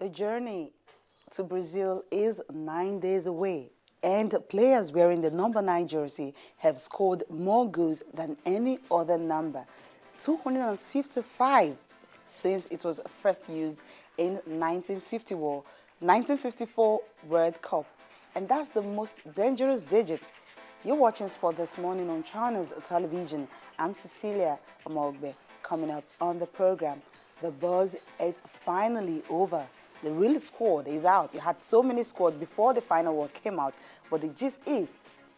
The journey to Brazil is 9 days away, and players wearing the number 9 jersey have scored more goals than any other number, 255, since it was first used in 1954 World Cup. And that's the most dangerous digit. You're watching Sport This Morning on Channels Television. I'm Cecilia Amogbe. Coming up on the program, the buzz is finally over. The real squad is out. You had so many squads before the final one came out, but the gist is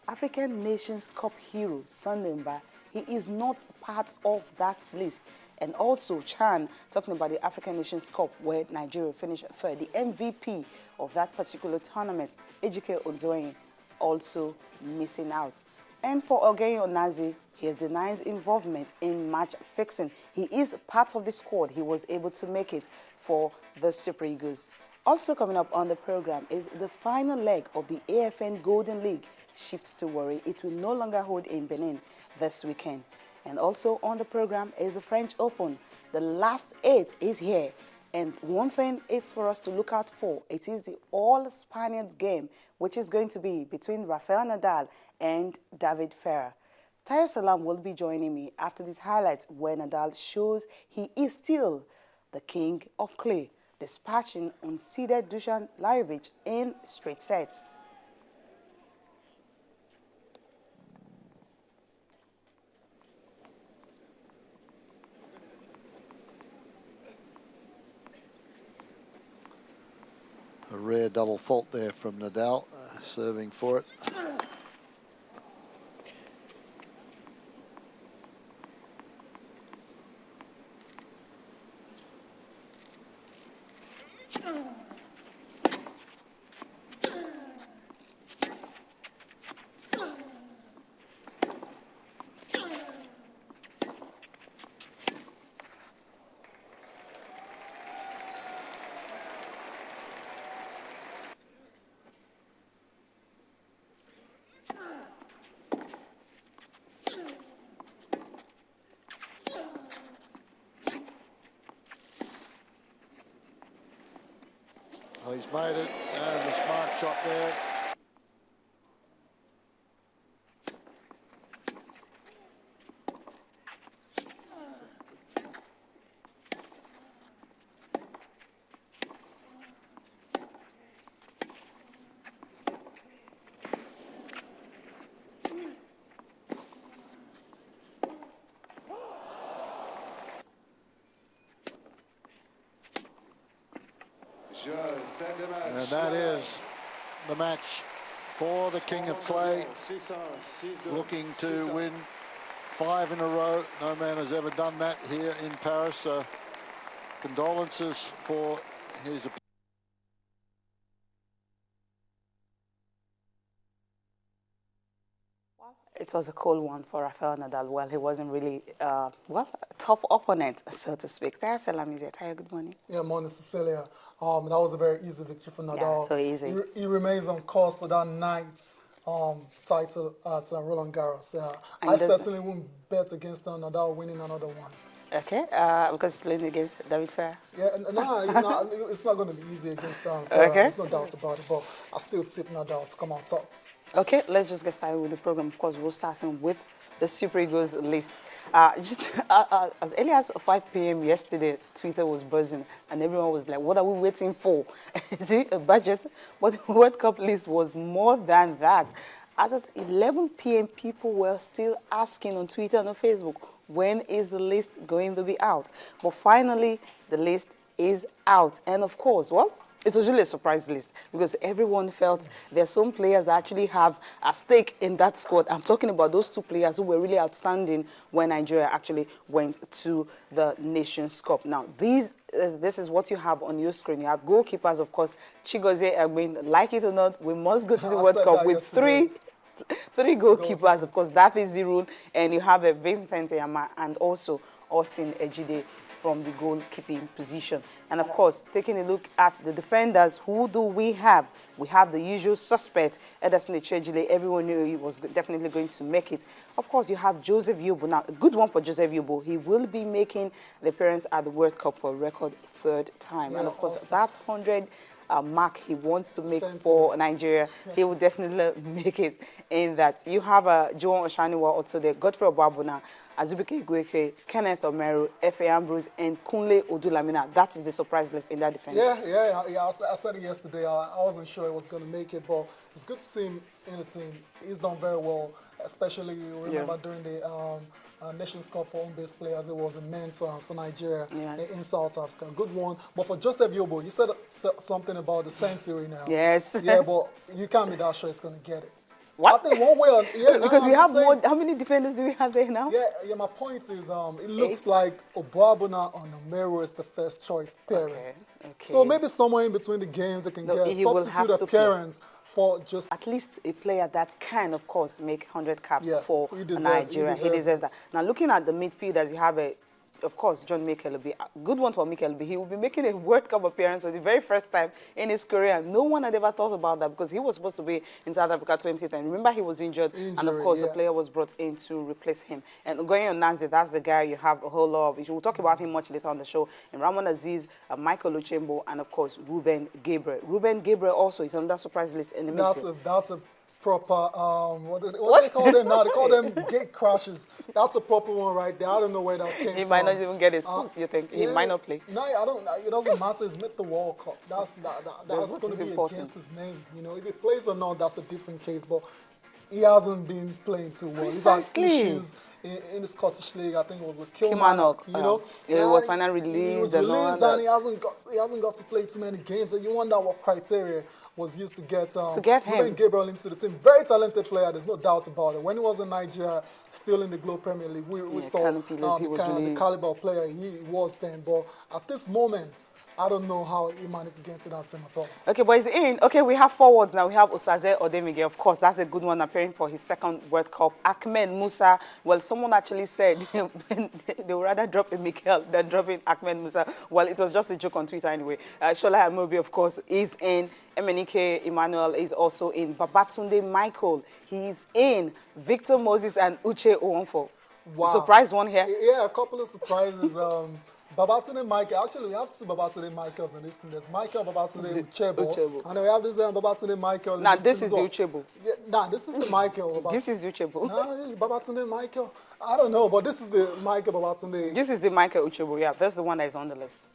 African Nations Cup hero Sandemba, he is not part of that list. And also Chan, talking about the African Nations Cup where Nigeria finished third, the MVP of that particular tournament, Ejike Ondoyin, also missing out. And for Ogenye Onazi, he denies involvement in match fixing. He is part of the squad. He was able to make it for the Super Eagles. Also coming up on the program is the final leg of the AFN Golden League shifts to Warri. It will no longer hold in Benin this weekend. And also on the program is the French Open. The last 8 is here. And one thing it's for us to look out for, it is the all-Spaniard game, which is going to be between Rafael Nadal and David Ferrer. Tayo Salam will be joining me after this highlight where Nadal shows he is still the king of clay, dispatching unseeded Dusan Lajovic in straight sets. A rare double fault there from Nadal, serving for it. Well, he's made it, and the smart shot there. And that is the match for the King of Clay, looking to win 5 in a row. No man has ever done that here in Paris, so condolences for his opponent. It was a cold one for Rafael Nadal. Well, he wasn't really, a tough opponent, so to speak. Tayo Salam is here. Tayo, good morning. Yeah, morning, Cecilia. That was a very easy victory for Nadal. Yeah, so easy. He remains on course for that ninth title at Roland Garros. Yeah. I certainly wouldn't bet against Nadal winning another one. Okay, because he's playing against David Ferrer. Yeah, it's not going to be easy against Ferrer. Okay. There's no doubt about it, but I still tip Nadal to come out tops. Okay, let's just get started with the program. Of course, we'll start with the Super Eagles list. Just as early as 5 p.m. yesterday, Twitter was buzzing, and everyone was like, what are we waiting for? Is it a budget? But the World Cup list was more than that. As at 11 p.m., people were still asking on Twitter and on Facebook, when is the list going to be out? But finally, the list is out. And of course, it was really a surprise list because everyone felt there are some players that actually have a stake in that squad. I'm talking about those 2 players who were really outstanding when Nigeria actually went to the Nations Cup. Now, this is what you have on your screen. You have goalkeepers, of course, Chigozie Egbin. Like it or not, we must go to the World Cup with three goalkeepers. Of course, that is the rule. And you have Vincent Yama and also Austin Ejide from the goalkeeping position. And of course, taking a look at the defenders, who do we have? We have the usual suspect, Ederson Echejile. Everyone knew he was definitely going to make it. Of course, you have Joseph Yobo. Now, a good one for Joseph Yobo. He will be making the appearance at the World Cup for a record 3rd time. Yeah, and of course, awesome. that 100 mark he wants to make Same for Nigeria, he will definitely make it in that. You have Joan Oshaniwa also there, Godfrey Obabuna, Azubike Igweke, Kenneth Omeru, Efe Ambrose, and Kunle Odulamina. That is the surprise list in that defense. Yeah. I said it yesterday. I wasn't sure he was going to make it, but it's good to see him in the team. He's done very well, especially, you remember, during the Nations Cup for home-based players. It was immense for Nigeria in South Africa. Good one. But for Joseph Yobo, you said something about the century now. Yes. Yeah, but you can't be that sure it's going to get it. What? I think one way or because we have more. How many defenders do we have there now? Yeah. My point is, it looks like Obabuna and Omeru is the first choice pairing. Okay. So maybe somewhere in between the games they can get a substitute appearance for just at least a player that can, of course, make 100 caps for Nigeria. He deserves that. Now, looking at the midfielders, you have of course, John Mikel will be a good one for Mikel. He will be making a World Cup appearance for the very first time in his career. No one had ever thought about that because he was supposed to be in South Africa 2010. Remember, he was injured and of course, the player was brought in to replace him. And going on Nancy, that's the guy you have a whole lot of. We'll talk about him much later on the show. And Ramon Aziz, Michael Ochembo, and of course, Ruben Gabriel. Ruben Gabriel also is on that surprise list in the midfield. That's a proper, what do they call them now? They call them gate crashes. That's a proper one right there. I don't know where that came from. He might not even get his spot, you think? He might not play? No, I don't. It doesn't matter. He's made the World Cup. That's going to be against his name. You know, if he plays or not, that's a different case. But he hasn't been playing too well. Precisely. He's had issues in the Scottish League. I think it was with Kilmarnock. You know, he was finally released. He was released, and he hasn't got to play too many games. And you wonder what criteria was used to get him. Ruben Gabriel into the team. Very talented player, there's no doubt about it. When he was in Nigeria, still in the Globe Premier League, we saw the caliber of player he was then. But at this moment, I don't know how he managed to get into that team at all. Okay, but he's in. Okay, we have forwards now. We have Osaze Odemige. Of course, that's a good one, appearing for his 2nd World Cup. Ahmed Musa. Well, someone actually said they would rather drop a Mikel than dropping Ahmed Musa. Well, it was just a joke on Twitter anyway. Shola Amobi, of course, is in. Emenike Emmanuel is also in. Babatunde Michael, he's in. Victor Moses and Uche Owanfo. Wow. Surprise one here. Yeah, a couple of surprises. Babatunde Michael, actually we have 2 Babatunde Michaels in this team. There's Michael Babatunde Uchebo. And then we have this Babatunde Michael. Now this is the Uchebo. Yeah, this is the Michael. This is the Uchebo. No, Babatunde Michael. I don't know, but this is the Michael Babatunde. This is the Michael Uchebo, yeah. That's the one that is on the list.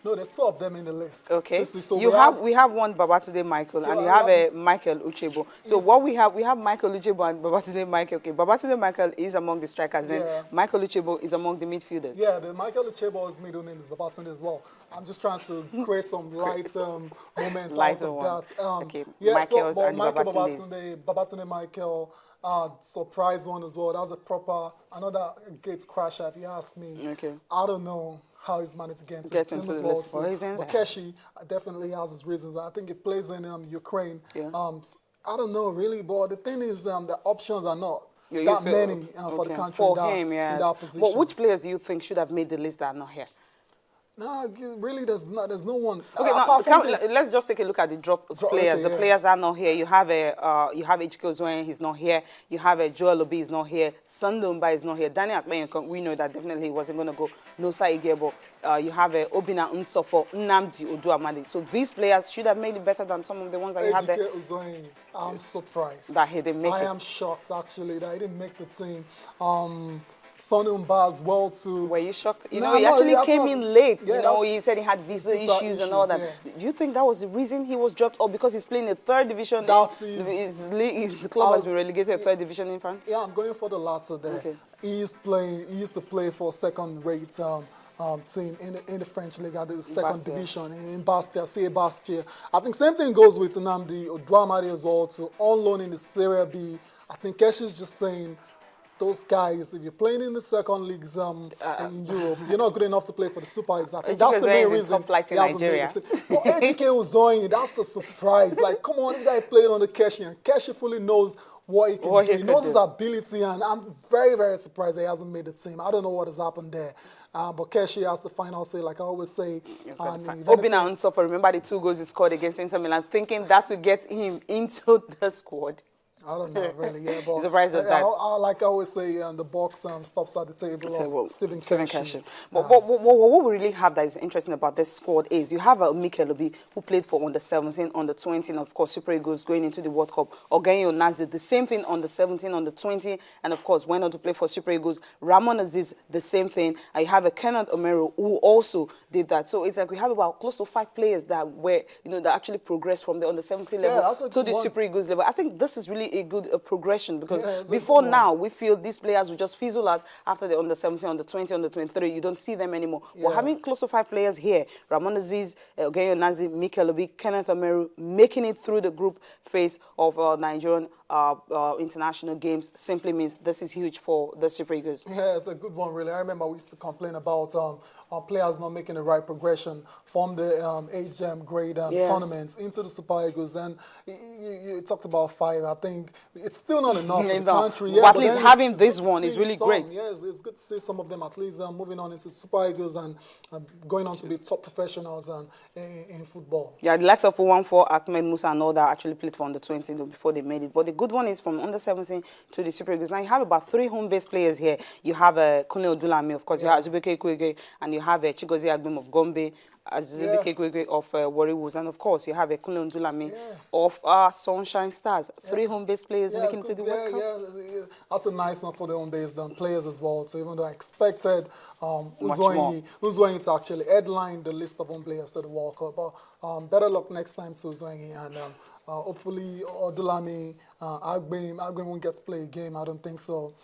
No, there are 2 of them in the list. Okay. So we have one Babatunde Michael and you have a Michael Uchebo. So what we have Michael Uchebo and Babatunde Michael. Okay, Babatunde Michael is among the strikers, then Michael Uchebo is among the midfielders. Yeah, the Michael Uchebo's middle name is Babatunde as well. I'm just trying to create some light moments out of that. Okay, yeah, Michael's so and Michael Babatunde Michael, surprise one as well. That's a proper, another gate crasher if you ask me. Okay. I don't know how he's managed to get into the well list. Well, he's in there. Keshi definitely has his reasons. I think he plays in Ukraine. Yeah. I don't know really, but the thing is the options are not that many for the country for in that position. But which players do you think should have made the list that are not here? No, really, there's no one. Okay, now let's just take a look at the dropped players. Okay, the players are not here. You have Ejike Ozuen, he's not here. You have Joel Obi, is not here. Sandumba is not here. Daniel Akpeyin, we know that definitely he wasn't going to go. Nosa Igebo. You have Obina Nsofo, Nnamdi Oduamadi. So these players should have made it better than some of the ones that you have there. Ejike Ozuen, I'm surprised that he didn't make it. I am shocked actually that he didn't make the team. Sonumba as well too. Were you shocked? He actually came in late. Yeah, he said he had visa issues and all that. Yeah. Do you think that was the reason he was dropped, or because he's playing in 3rd division? His club has been relegated to 3rd division in France. Yeah, I'm going for the latter there. Okay. He used to play for 2nd-rate team in the French league at the 2nd division in Bastia, Bastia. I think same thing goes with Nnamdi Oduamadi as well, to on loan in the Serie B. I think Kesh is just saying, those guys, if you're playing in the 2nd leagues in Europe, you're not good enough to play for the Super Leagues. I think that's the main reason he hasn't made it. But Ejike Ozuen, that's a surprise. Like, come on, this guy played on the Keshi, and Keshi fully knows what he can do. He knows his ability, and I'm very, very surprised he hasn't made the team. I don't know what has happened there. but Keshi has the final say, like I always say. Obina and Sofa, remember the 2 goals he scored against Inter Milan, thinking that would get him into the squad. I don't know, really, yeah, but surprised at that. Like I always say, the box stops at the table of Stephen Keshi. But what we really have that is interesting about this squad is you have a Mikel Obi who played for under 17, under 20, and of course Super Eagles going into the World Cup. Ogenyo Nazi, the same thing under 17, under 20, and of course went on to play for Super Eagles. Ramon Aziz, the same thing. And you have a Kenneth Omero who also did that. So it's like we have about close to 5 players that were, that actually progressed from the under 17 level to the Super Eagles level. I think this is really a good progression because before now we feel these players will just fizzle out after the under 17, under 20, under 23. You don't see them anymore. We're having close to 5 players here: Ramon Aziz, Ogenyo Nazi, Mikel Obi, Kenneth Omeru, making it through the group phase of Nigerian international games. Simply means this is huge for the Super Eagles. Yeah, it's a good one, really. I remember we used to complain about players not making the right progression from the age grade tournaments into the Super Eagles, and you talked about 5. I think it's still not enough in the country. But at least having this one is really great. Yes, it's good to see some of them at least moving on into Super Eagles and going on to be top professionals in football. Yeah, the likes of 1-4, Ahmed Musa and all that actually played for under 20 before they made it. But the good one is from under 17 to the Super Eagles. Now you have about 3 home-based players here. You have Kunle Odulami, of course. You have Zubike Kwege, and you have Chigozie Agbim of Gombe, Zubike Kwege of Warri Wolves, and of course you have Kunle Odulami of Sunshine Stars. 3 home-based players making it to the World Cup. Yeah, that's a nice one for the home-based players as well. So even though I expected Uzwenyi to actually headline the list of home players to the World Cup, but better luck next time to Uzwenyi, and hopefully Odulami, Agbim won't get to play a game. I don't think so,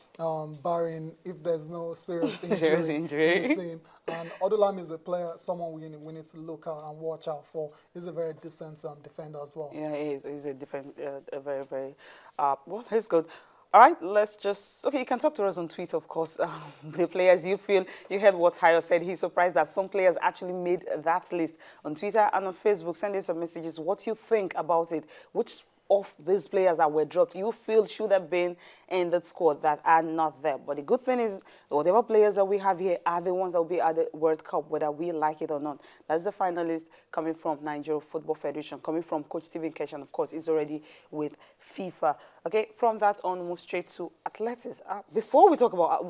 barring if there's no serious injury in the team. And Odulami is a player, someone we need to look at and watch out for. He's a very decent defender as well. Yeah, he is. He's a very, very, well, he's good. All right, let's just, you can talk to us on Twitter, of course. The players you feel, you heard what Hayo said. He's surprised that some players actually made that list. On Twitter and on Facebook, send in some messages. What you think about it? Which of these players that were dropped you feel should have been in the squad that are not there? But the good thing is, whatever players that we have here are the ones that will be at the World Cup, whether we like it or not. That's the final list coming from Nigeria Football Federation, coming from Coach Stephen Keshi, and of course, he's already with FIFA. Okay, from that on, we'll move straight to athletics. Before we talk about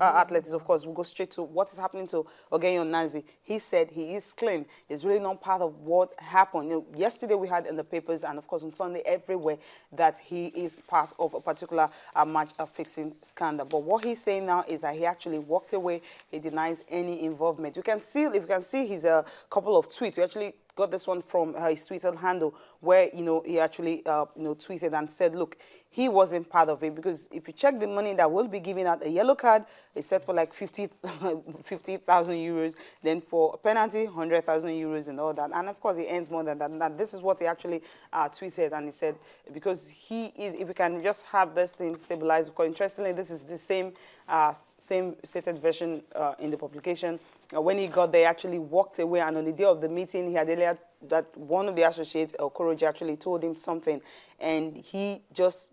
athletics, of course, we'll go straight to what is happening to Ogenyo Nazi. He said he is clean. He's really not part of what happened. Yesterday we had in the papers, and of course on Sunday everywhere, that he is part of a particular match fixing scandal. But what he's saying now is that he actually walked away. He denies any involvement. You can see, if you can see his couple of tweets. We actually got this one from his Twitter handle, where he actually tweeted and said, look, he wasn't part of it, because if you check the money that will be giving out, a yellow card is set for like 50,000 euros, then for a penalty 100,000 euros and all that, and of course he earns more than that. And this is what he actually tweeted, and he said, because he is, if we can just have this thing stabilized, because interestingly this is the same stated version in the publication. When he got there, he actually walked away, and on the day of the meeting, he had earlier that one of the associates, Okoroji, actually told him something, and he just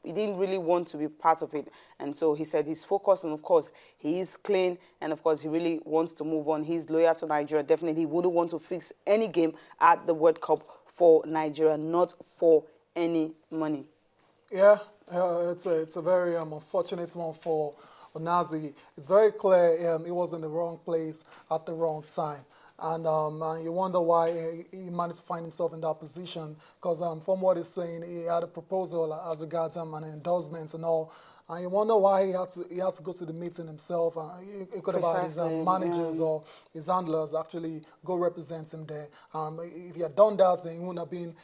he didn't really want to be part of it. And so he said he's focused, and of course, he is clean, and of course, he really wants to move on. He's loyal to Nigeria. Definitely, he wouldn't want to fix any game at the World Cup for Nigeria, not for any money. Yeah, it's a very unfortunate one for Nazi. It's very clear he was in the wrong place at the wrong time. And you wonder why he managed to find himself in that position, because from what he's saying, he had a proposal as regards an endorsement and all. And you wonder why he had to go to the meeting himself. He could have had his managers or his handlers actually go represent him there. If he had done that, then he wouldn't have been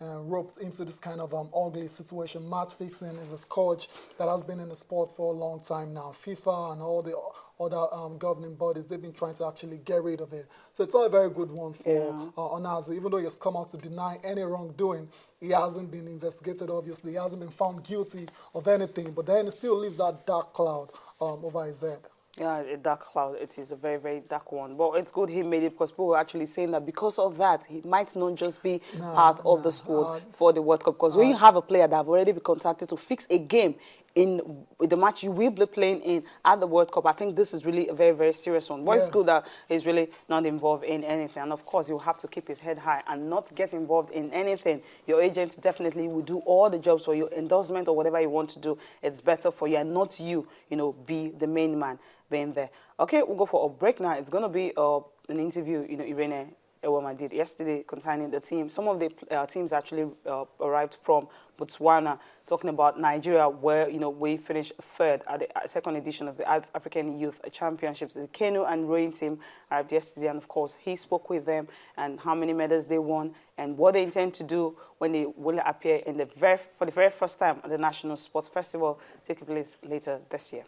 roped into this kind of ugly situation. Match fixing is a scourge that has been in the sport for a long time now. FIFA and all the other governing bodies, they've been trying to actually get rid of it. So it's not a very good one for Onazi. Even though he has come out to deny any wrongdoing, he hasn't been investigated, obviously. He hasn't been found guilty of anything, but then it still leaves that dark cloud over his head. Yeah, a dark cloud. It is a very, very dark one. But it's good he made it, because people were actually saying that because of that, he might not just be part of the squad for the World Cup. Because when you have a player that have already been contacted to fix a game in the match you will be playing in at the World Cup. I think this is really a very, very serious one. It's good that he's really not involved in anything. And of course, you have to keep his head high and not get involved in anything. Your agent definitely will do all the jobs for you, endorsement or whatever you want to do. It's better for you and not you, be the main man being there. Okay, we'll go for a break now. It's going to be an interview, Irene Ewema did yesterday concerning the team. Some of the teams actually arrived from Botswana, talking about Nigeria, where we finished third at the second edition of the African Youth Championships. The canoe and rowing team arrived yesterday, and of course he spoke with them and how many medals they won and what they intend to do when they will appear for the very first time at the National Sports Festival taking place later this year.